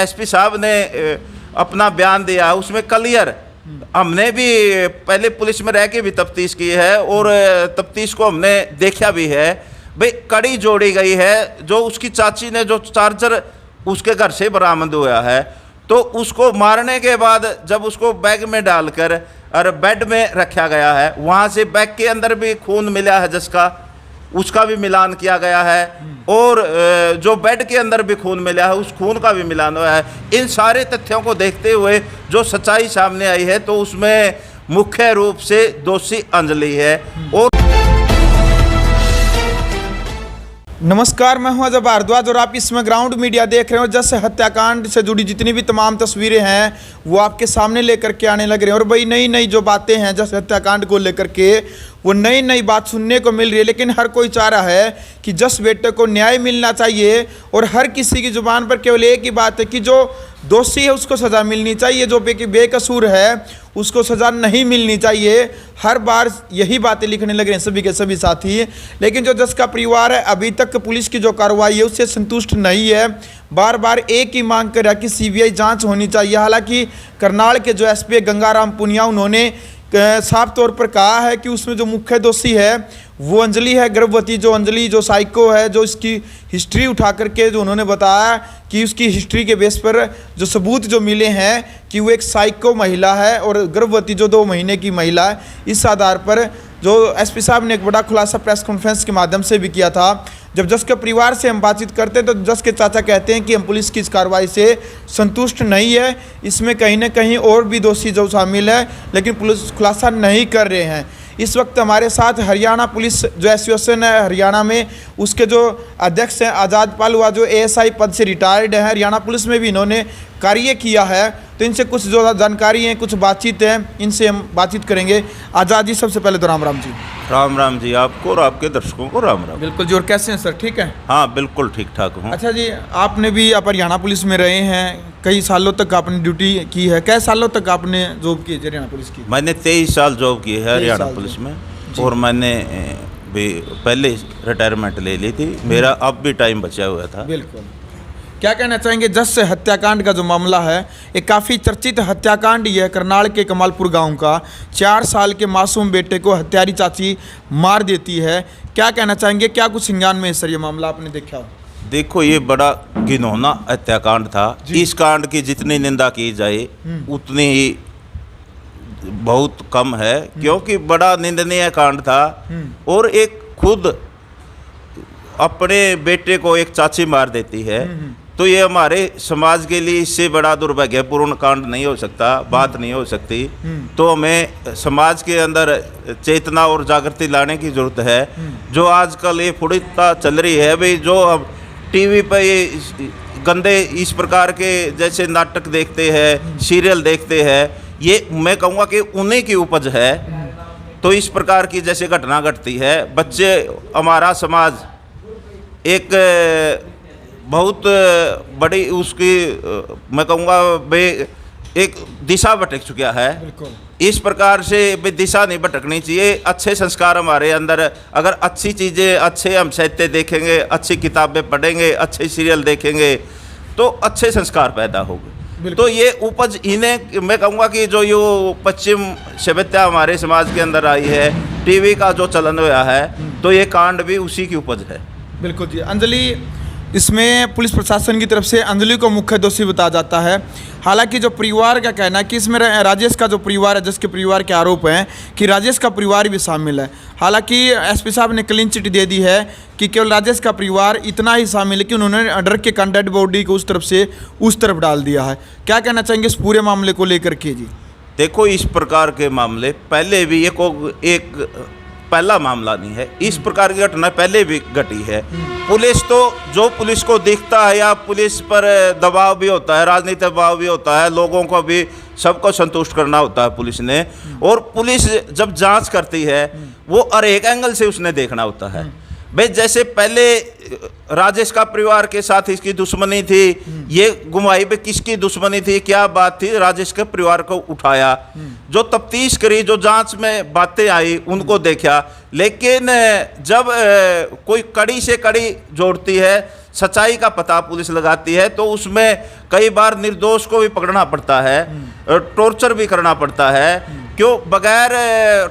SP साहब ने अपना बयान दिया उसमें क्लियर, हमने भी पहले पुलिस में रह के भी तफ्तीश की है और तफ्तीश को हमने देखा भी है। भाई कड़ी जोड़ी गई है, जो उसकी चाची ने जो चार्जर उसके घर से बरामद हुआ है, तो उसको मारने के बाद जब उसको बैग में डालकर और बेड में रखा गया है, वहाँ से बैग के अंदर भी खून मिला है जिसका, उसका भी मिलान किया गया है, और जो बेड के अंदर भी खून मिला है उस खून का भी मिलान हुआ है। इन सारे तथ्यों को देखते हुए जो सच्चाई सामने आई है, तो उसमें मुख्य रूप से दोषी अंजलि है। और नमस्कार, मैं हूं अजय भारद्वाज और आप इसमें ग्राउंड मीडिया देख रहे हो। जैसे हत्याकांड से जुड़ी जितनी भी तमाम तस्वीरें हैं वो आपके सामने लेकर के आने लग रहे हैं। और भाई नई नई जो बातें हैं जैसे हत्याकांड को लेकर के, वो नई नई बात सुनने को मिल रही है। लेकिन हर कोई चाह रहा है कि जस बेटे को न्याय मिलना चाहिए, और हर किसी की जुबान पर केवल एक ही बात है कि जो दोषी है उसको सज़ा मिलनी चाहिए, जो बेकसूर है उसको सज़ा नहीं मिलनी चाहिए। हर बार यही बातें लिखने लग रहे हैं सभी के सभी साथी। लेकिन जो जस का परिवार है अभी तक पुलिस की जो कार्रवाई है उससे संतुष्ट नहीं है। बार बार एक ही मांग कर रहा कि सीबीआई जांच होनी चाहिए। हालांकि करनाल के जो एसपी गंगाराम पुनिया, उन्होंने साफ तौर पर कहा है कि उसमें जो मुख्य दोषी है वो अंजलि है, गर्भवती जो अंजलि जो साइको है, जो इसकी हिस्ट्री उठा करके जो उन्होंने बताया कि उसकी हिस्ट्री के बेस पर जो सबूत जो मिले हैं कि वो एक साइको महिला है और गर्भवती जो 2 महीने की महिला है। इस आधार पर जो एसपी साहब ने एक बड़ा खुलासा प्रेस कॉन्फ्रेंस के माध्यम से भी किया था। जब जस के परिवार से हम बातचीत करते हैं तो जस के चाचा कहते हैं कि हम पुलिस की इस कार्रवाई से संतुष्ट नहीं है, इसमें कहीं ना कहीं और भी दोषी जो शामिल है, लेकिन पुलिस खुलासा नहीं कर रहे हैं। इस वक्त हमारे साथ हरियाणा पुलिस जो एसोसिएशन है हरियाणा में, उसके जो अध्यक्ष हैं आज़ाद पालुआ, जो एएसआई पद से रिटायर्ड है, हरियाणा पुलिस में भी इन्होंने कार्य किया है। तो इनसे कुछ जो जानकारी है, कुछ बातचीत है, इनसे हम बातचीत करेंगे। आज़ाद जी, सबसे पहले तो राम राम जी। राम राम जी, आपको और आपके दर्शकों को राम राम। बिल्कुल जी, और कैसे हैं सर? ठीक है। हाँ बिल्कुल ठीक ठाक हूँ। अच्छा जी, आपने भी आप हरियाणा पुलिस में रहे हैं, कई सालों तक आपने ड्यूटी की है। कै सालों तक आपने जॉब की है हरियाणा पुलिस की? मैंने 23 साल जॉब की है हरियाणा पुलिस में, और मैंने भी पहले रिटायरमेंट ले ली थी। मेरा अब भी टाइम बचा हुआ था। बिल्कुल। क्या कहना चाहेंगे जस से हत्याकांड का जो मामला है, एक काफ़ी चर्चित हत्याकांड ही है करनाल के कमालपुर गांव का। 4 साल के मासूम बेटे को हत्यारी चाची मार देती है। क्या कहना चाहेंगे, क्या कुछ संज्ञान में है सर ये मामला आपने देखा हो? देखो, ये बड़ा घिनौना हत्याकांड था। इस कांड की जितनी निंदा की जाए उतनी ही बहुत कम है, क्योंकि बड़ा निंदनीय कांड था। और एक खुद अपने बेटे को एक चाची मार देती है, तो ये हमारे समाज के लिए इससे बड़ा दुर्भाग्यपूर्ण कांड नहीं हो सकता, बात नहीं हो सकती। तो हमें समाज के अंदर चेतना और जागृति लाने की जरूरत है। जो आजकल ये फुड़िता चल रही है भाई, जो अब टीवी पे ये गंदे इस प्रकार के जैसे नाटक देखते हैं, सीरियल देखते हैं, ये मैं कहूँगा कि उन्हीं की उपज है। तो इस प्रकार की जैसे घटना घटती है, बच्चे, हमारा समाज एक बहुत बड़ी उसकी मैं कहूँगा एक दिशा भटक चुका है। इस प्रकार से दिशा नहीं भटकनी चाहिए। अच्छे संस्कार हमारे अंदर, अगर अच्छी चीज़ें, अच्छे हम साहित्य देखेंगे, अच्छी किताबें पढ़ेंगे, अच्छे सीरियल देखेंगे, तो अच्छे संस्कार पैदा होंगे। तो ये उपज इन्हें मैं कहूँगा कि जो ये पश्चिम सभ्यता हमारे समाज के अंदर आई है, टीवी का जो चलन हुआ है, तो ये कांड भी उसी की उपज है। बिल्कुल जी। अंजलि, इसमें पुलिस प्रशासन की तरफ से अंजलि को मुख्य दोषी बताया जाता है। हालांकि जो परिवार का कहना है कि इसमें राजेश का जो परिवार है, जिसके परिवार के आरोप हैं कि राजेश का परिवार भी शामिल है। हालांकि एसपी साहब ने क्लीन चिट दे दी है कि केवल राजेश का परिवार इतना ही शामिल है कि उन्होंने डर के डेड बॉडी को उस तरफ से उस तरफ डाल दिया है। क्या कहना चाहेंगे इस पूरे मामले को लेकर के जी? देखो, इस प्रकार के मामले पहले भी एक पहला मामला नहीं है। इस प्रकार की घटना पहले भी घटी है। पुलिस तो जो पुलिस को दिखता है, या पुलिस पर दबाव भी होता है, राजनीतिक दबाव भी होता है, लोगों को भी सबको संतुष्ट करना होता है पुलिस ने। और पुलिस जब जांच करती है वो हर एक एंगल से उसने देखना होता है। भाई जैसे पहले राजेश का परिवार के साथ इसकी दुश्मनी थी, ये घुमाई पे किसकी दुश्मनी थी, क्या बात थी, राजेश के परिवार को उठाया, जो तफ्तीश करी, जो जांच में बातें आई उनको देखा। लेकिन जब कोई कड़ी से कड़ी जोड़ती है, सच्चाई का पता पुलिस लगाती है, तो उसमें कई बार निर्दोष को भी पकड़ना पड़ता है, टॉर्चर भी करना पड़ता है। क्यों बगैर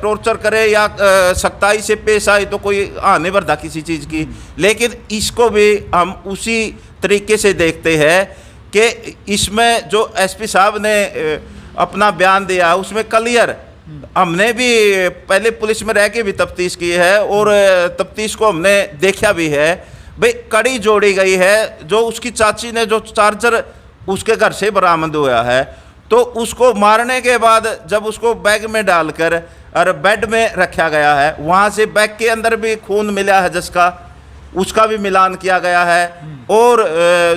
टॉर्चर करे या सख्ताई से पेश आए तो कोई आने वर्दा किसी चीज़ की, लेकिन इसको भी हम उसी तरीके से देखते हैं कि इसमें जो एसपी साहब ने अपना बयान दिया उसमें क्लियर, हमने भी पहले पुलिस में रह के भी तफ्तीश की है और तफ्तीश को हमने देखा भी है। भाई कड़ी जोड़ी गई है, जो उसकी चाची ने जो चार्जर उसके घर से बरामद हुआ है, तो उसको मारने के बाद जब उसको बैग में डालकर और बेड में रखा गया है, वहाँ से बैग के अंदर भी खून मिला है जिसका, उसका भी मिलान किया गया है, और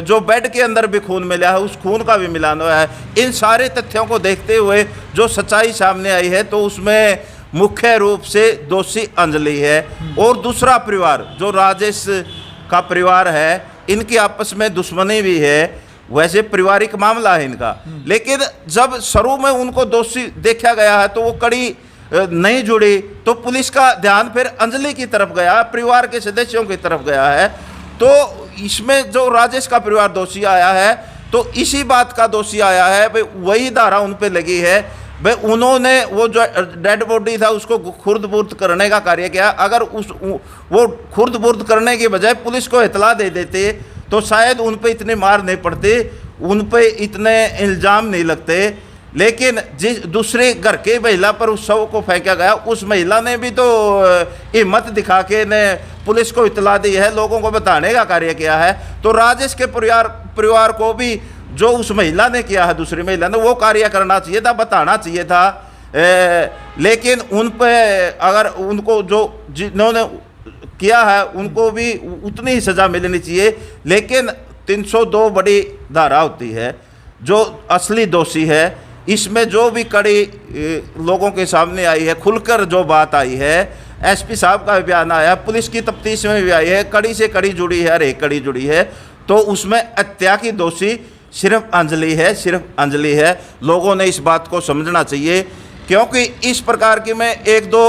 जो बेड के अंदर भी खून मिला है उस खून का भी मिलान हुआ है। इन सारे तथ्यों को देखते हुए जो सच्चाई सामने आई है, तो उसमें मुख्य रूप से दोषी अंजलि है। और दूसरा परिवार जो राजेश का परिवार है, इनकी आपस में दुश्मनी भी है, वैसे पारिवारिक मामला है इनका, लेकिन जब शुरू में उनको दोषी देखा गया है तो वो कड़ी नहीं जुड़ी, तो पुलिस का ध्यान फिर अंजलि की तरफ गया, परिवार के सदस्यों की तरफ गया है। तो इसमें जो राजेश का परिवार दोषी आया है, तो इसी बात का दोषी आया है, भाई वही धारा उन पे लगी है, भाई उन्होंने वो जो डेड बॉडी था उसको खुर्द-बुर्द करने का कार्य किया। अगर वो खुर्द-बुर्द करने के बजाय पुलिस को इतला दे देते तो शायद उन पे इतने मार नहीं पड़ते, उन पे इतने इल्ज़ाम नहीं लगते। लेकिन जिस दूसरे घर के महिला पर उस शव को फेंका गया, उस महिला ने भी तो हिम्मत दिखा के ने पुलिस को इतला दी है, लोगों को बताने का कार्य किया है। तो राजेश के परिवार को भी जो उस महिला ने किया है, दूसरी महिला ने, वो कार्य करना चाहिए था, बताना चाहिए था। लेकिन उन पे अगर उनको जो जिन्होंने किया है उनको भी उतनी ही सज़ा मिलनी चाहिए। लेकिन 302 बड़ी धारा होती है, जो असली दोषी है, इसमें जो भी कड़ी लोगों के सामने आई है, खुलकर जो बात आई है, एसपी साहब का बयान आया, पुलिस की तफ्तीश में भी आई है, कड़ी से कड़ी जुड़ी है, हर एक कड़ी जुड़ी है, तो उसमें हत्या की दोषी सिर्फ अंजलि है, सिर्फ अंजलि है। लोगों ने इस बात को समझना चाहिए, क्योंकि इस प्रकार की मैं एक दो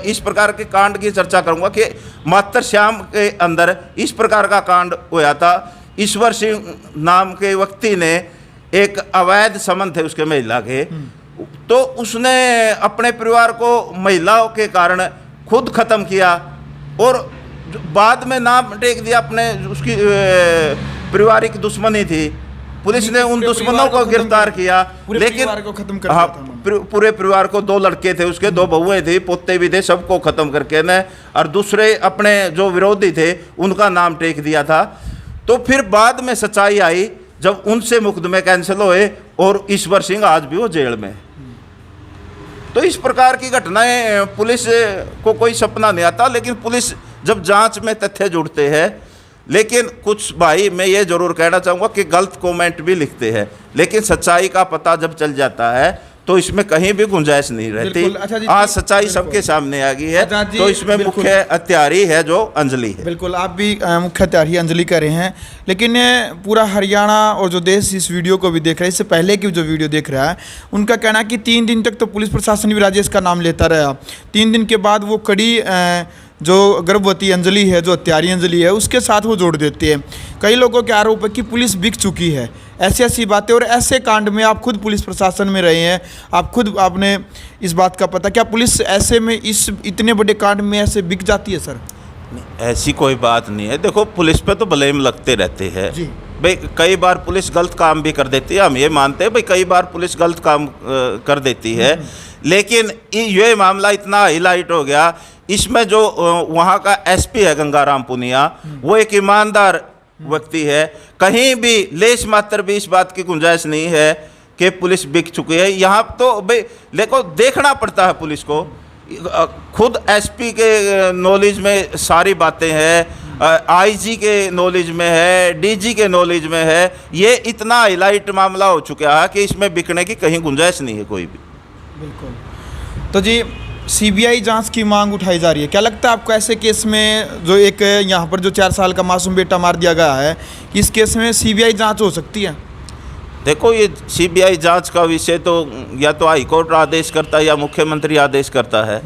इस प्रकार के कांड की चर्चा करूंगा कि मातर श्याम के अंदर इस प्रकार का कांड हुआ था। ईश्वर सिंह नाम के व्यक्ति ने एक अवैध संबंध थे उसके महिला के, तो उसने अपने परिवार को महिलाओं के कारण खुद खत्म किया और बाद में नाम टेक दिया अपने, उसकी पारिवारिक दुश्मनी थी, पुलिस ने उन दुश्मनों को गिरफ्तार किया। लेकिन हाँ, पूरे परिवार को, 2 लड़के थे उसके, 2 बहुएं थी, पोते भी थे, सबको खत्म करके ने, और दूसरे अपने जो विरोधी थे उनका नाम टेक दिया था। तो फिर बाद में सच्चाई आई जब उनसे मुकदमे कैंसिल हुए और ईश्वर सिंह आज भी वो जेल में। तो इस प्रकार की घटनाएं पुलिस को कोई सपना नहीं आता, लेकिन पुलिस जब जांच में तथ्य जुड़ते हैं, लेकिन कुछ भाई मैं ये जरूर कहना चाहूँगा कि गलत कमेंट भी लिखते हैं, लेकिन सच्चाई का पता जब चल जाता है तो इसमें कहीं भी गुंजाइश नहीं रहती। अच्छा जी, आज सच्चाई सबके सामने आ गई है, तो इसमें मुख्य हत्यारी है जो अंजलि है। बिल्कुल, आप भी मुख्य हत्यारी अंजलि कह रहे हैं, लेकिन पूरा हरियाणा और जो देश इस वीडियो को भी देख रहा है, इससे पहले की जो वीडियो देख रहा है, उनका कहना है कि 3 दिन तक तो पुलिस प्रशासन भी राजेश का नाम लेता रहा। 3 दिन के बाद वो कड़ी जो गर्भवती अंजलि है, जो हत्यारी अंजलि है, उसके साथ वो जोड़ देती है। कई लोगों के आरोप है कि पुलिस बिक चुकी है, ऐसी ऐसी बातें। और ऐसे कांड में आप खुद पुलिस प्रशासन में रहे हैं, आपने इस बात का पता, क्या पुलिस ऐसे में इस इतने बड़े कांड में ऐसे बिक जाती है? सर ऐसी कोई बात नहीं है। देखो, पुलिस पे तो ब्लेम लगते रहते हैं जी। भाई, कई बार पुलिस गलत काम भी कर देती है, हम ये मानते हैं भाई, कई बार पुलिस गलत काम कर देती है, लेकिन ये मामला इतना हाईलाइट हो गया। इसमें जो वहाँ का एसपी है गंगाराम पुनिया, वो एक ईमानदार व्यक्ति है, कहीं भी लेश मात्र भी इस बात की गुंजाइश नहीं है कि पुलिस बिक चुकी है। यहाँ तो भाई देखो, देखना पड़ता है पुलिस को, खुद एसपी के नॉलेज में सारी बातें हैं, आईजी के नॉलेज में है, डीजी के नॉलेज में है। ये इतना हाईलाइट मामला हो चुका है कि इसमें बिकने की कहीं गुंजाइश नहीं है कोई भी। बिल्कुल। तो जी, सीबीआई जांच की मांग उठाई जा रही है, क्या लगता है आपको ऐसे केस में, जो एक यहाँ पर जो 4 साल का मासूम बेटा मार दिया गया है, इस केस में सीबीआई जांच हो सकती है? देखो, ये सीबीआई जांच का विषय तो या तो हाई कोर्ट आदेश करता है या मुख्यमंत्री आदेश करता है,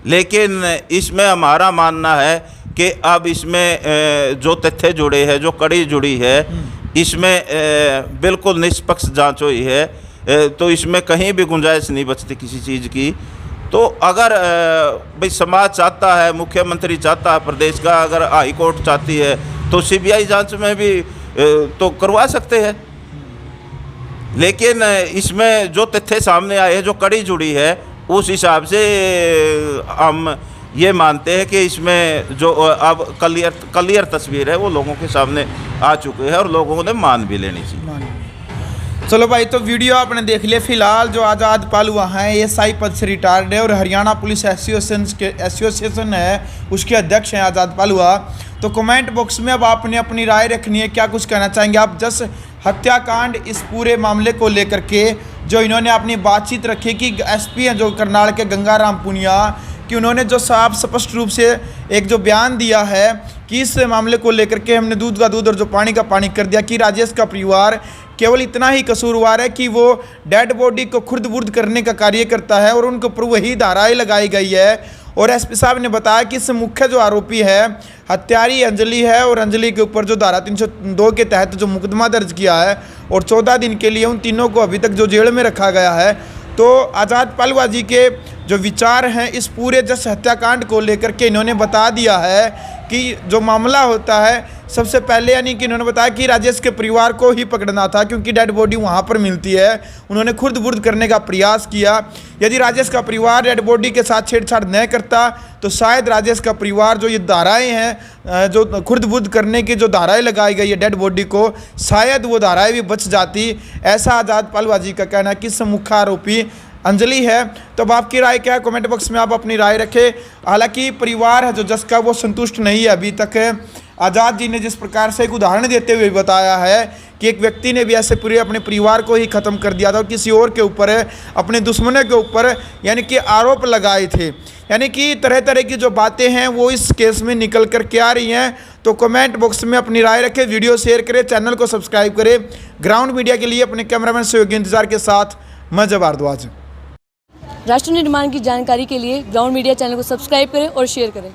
लेकिन इसमें हमारा मानना है कि अब इसमें जो तथ्य जुड़े हैं, जो कड़ी जुड़ी है, इसमें बिल्कुल निष्पक्ष जांच हुई है, तो इसमें कहीं भी गुंजाइश नहीं बचती किसी चीज़ की। तो अगर भाई समाज चाहता है, मुख्यमंत्री चाहता है प्रदेश का, अगर हाई कोर्ट चाहती है तो सीबीआई जांच में भी तो करवा सकते हैं। लेकिन इसमें जो तथ्य सामने आए हैं, जो कड़ी जुड़ी है, उस हिसाब से हम ये मानते हैं कि इसमें जो अब क्लियर तस्वीर है वो लोगों के सामने आ चुकी है और लोगों ने मान भी लेनी चाहिए। चलो भाई, तो वीडियो आपने देख लिया। फिलहाल जो आज़ाद पालुआ हैं एएसआई पद से रिटायर्ड है और हरियाणा पुलिस एसोसिएशन है उसके अध्यक्ष हैं आज़ाद पालुआ। तो कमेंट बॉक्स में अब आपने अपनी राय रखनी है, क्या कुछ कहना चाहेंगे आप जस हत्याकांड इस पूरे मामले को लेकर के, जो इन्होंने अपनी बातचीत रखी कि एसपी हैं जो करनाल के गंगाराम पुनिया, कि उन्होंने जो साफ स्पष्ट रूप से एक जो बयान दिया है कि इस मामले को लेकर के हमने दूध का दूध और जो पानी का पानी कर दिया, कि राजेश का परिवार केवल इतना ही कसूरवार है कि वो डेड बॉडी को खुर्द बुर्द करने का कार्य करता है और उनके ऊपर वही धाराएं लगाई गई है। और एसपी साहब ने बताया कि इस मुख्य जो आरोपी है हत्यारी अंजलि है और अंजलि के ऊपर जो धारा 302 के तहत जो मुकदमा दर्ज किया है और 14 दिन के लिए उन तीनों को अभी तक जो जेल में रखा गया है। तो आज़ाद पालुआ जी के जो विचार हैं इस पूरे जस हत्याकांड को लेकर के इन्होंने बता दिया है कि जो मामला होता है सबसे पहले, यानी कि इन्होंने बताया कि राजेश के परिवार को ही पकड़ना था क्योंकि डेड बॉडी वहाँ पर मिलती है। उन्होंने खुर्द बुर्द करने का प्रयास किया। यदि राजेश का परिवार डेड बॉडी के साथ छेड़छाड़ न करता तो शायद राजेश का परिवार जो ये धाराएं हैं, जो खुर्द बुर्द करने की जो धाराएं लगाई गई है डेड बॉडी को, शायद वो धाराएं भी बच जाती। ऐसा आज़ाद पालुआ जी का कहना है कि इस मुख्य आरोपी अंजलि है। तो अब आपकी राय क्या है? कमेंट बॉक्स में आप अपनी राय रखें। हालांकि परिवार है जो जस का वो संतुष्ट नहीं है अभी तक। आज़ाद जी ने जिस प्रकार से एक उदाहरण देते हुए बताया है कि एक व्यक्ति ने भी ऐसे पूरे अपने परिवार को ही ख़त्म कर दिया था और किसी और के ऊपर, अपने दुश्मनों के ऊपर यानी कि आरोप लगाए थे। यानी कि तरह तरह की जो बातें हैं वो इस केस में निकल कर के आ रही हैं। तो कमेंट बॉक्स में अपनी राय रखें, वीडियो शेयर करें, चैनल को सब्सक्राइब करें। ग्राउंड मीडिया के लिए अपने कैमरामैन सहयोगी इंतजार के साथ मैं जब भारद्वाज। राष्ट्र निर्माण की जानकारी के लिए ग्राउंड मीडिया चैनल को सब्सक्राइब करें और शेयर करें।